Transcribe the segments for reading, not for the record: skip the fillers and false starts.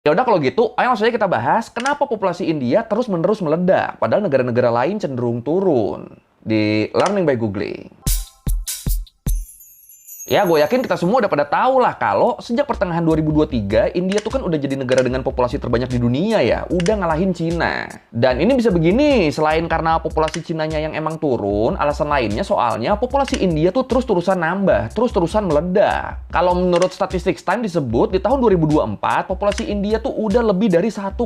Ya udah kalau gitu, ayo langsung aja kita bahas kenapa populasi India terus-menerus meledak, padahal negara-negara lain cenderung turun. Di Learning by Googling. Ya, gue yakin kita semua udah pada tahu lah kalau sejak pertengahan 2023, India tuh kan udah jadi negara dengan populasi terbanyak di dunia ya. Udah ngalahin Cina. Dan ini bisa begini, selain karena populasi Cinanya yang emang turun, alasan lainnya soalnya populasi India tuh terus-terusan nambah, terus-terusan meledak. Kalau menurut Statistics Time disebut, di tahun 2024, populasi India tuh udah lebih dari 1,4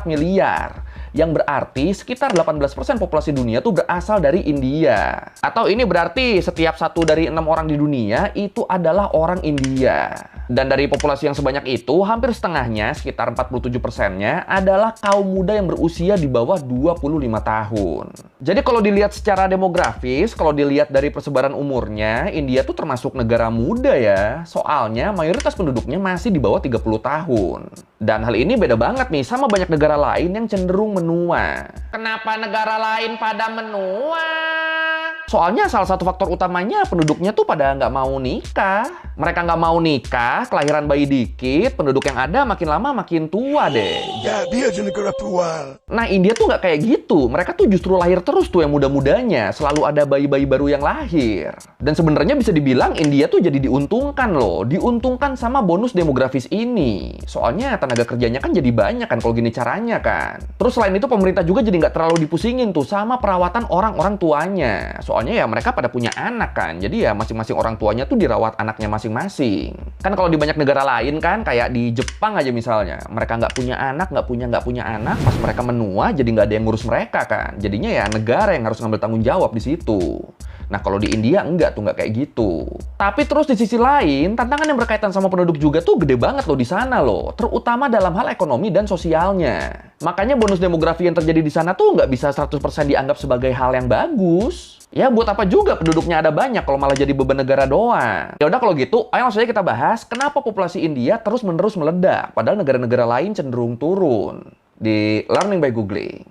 miliar. Yang berarti sekitar 18% populasi dunia tuh berasal dari India. Atau ini berarti setiap 1 dari 6 orang di dunia itu adalah orang India. Dan dari populasi yang sebanyak itu, hampir setengahnya, sekitar 47%-nya, adalah kaum muda yang berusia di bawah 25 tahun. Jadi kalau dilihat secara demografis, kalau dilihat dari persebaran umurnya, India tuh termasuk negara muda ya. Soalnya mayoritas penduduknya masih di bawah 30 tahun. Dan hal ini beda banget nih sama banyak negara lain yang cenderung menua. Kenapa negara lain pada menua? Soalnya salah satu faktor utamanya penduduknya tuh pada nggak mau nikah. Mereka nggak mau nikah, kelahiran bayi dikit, penduduk yang ada makin lama makin tua deh. Jadi aja negara tua. Nah, India tuh nggak kayak gitu. Mereka tuh justru lahir terus tuh yang muda-mudanya. Selalu ada bayi-bayi baru yang lahir. Dan sebenarnya bisa dibilang India tuh jadi diuntungkan loh. Diuntungkan sama bonus demografis ini. Soalnya tenaga kerjanya kan jadi banyak kan kalau gini caranya kan. Terus selain itu pemerintah juga jadi nggak terlalu dipusingin tuh sama perawatan orang-orang tuanya. Soalnya ya mereka pada punya anak kan. Jadi ya masing-masing orang tuanya tuh dirawat anaknya masing-masing. Kan kalau di banyak negara lain kan, kayak di Jepang aja misalnya. Mereka nggak punya anak, nggak punya anak. Pas mereka menua jadi nggak ada yang ngurus mereka kan. Jadinya ya negara yang harus ngambil tanggung jawab di situ. Nah kalau di India enggak tuh, nggak kayak gitu. Tapi terus di sisi lain, tantangan yang berkaitan sama penduduk juga tuh gede banget loh di sana loh. Terutama dalam hal ekonomi dan sosialnya. Makanya bonus demografi yang terjadi di sana tuh nggak bisa 100% dianggap sebagai hal yang bagus. Ya buat apa juga penduduknya ada banyak kalau malah jadi beban negara doang. Ya udah kalau gitu, ayo langsung aja kita bahas kenapa populasi India terus-menerus meledak, padahal negara-negara lain cenderung turun. Di Learning by Googling.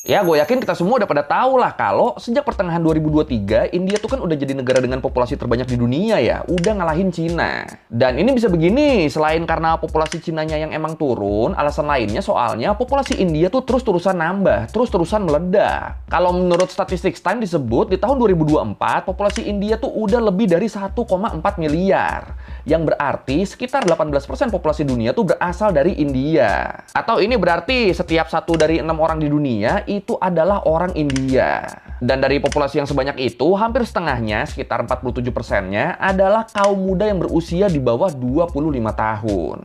Ya, gue yakin kita semua udah pada tahu lah kalau sejak pertengahan 2023, India tuh kan udah jadi negara dengan populasi terbanyak di dunia ya. Udah ngalahin Cina. Dan ini bisa begini, selain karena populasi Cinanya yang emang turun, alasan lainnya soalnya populasi India tuh terus-terusan nambah, terus-terusan meledak. Kalau menurut Statistics Time disebut, di tahun 2024, populasi India tuh udah lebih dari 1,4 miliar. Yang berarti sekitar 18% populasi dunia tuh berasal dari India. Atau ini berarti setiap 1 dari 6 orang di dunia itu adalah orang India. Dan dari populasi yang sebanyak itu, hampir setengahnya, sekitar 47%-nya, adalah kaum muda yang berusia di bawah 25 tahun.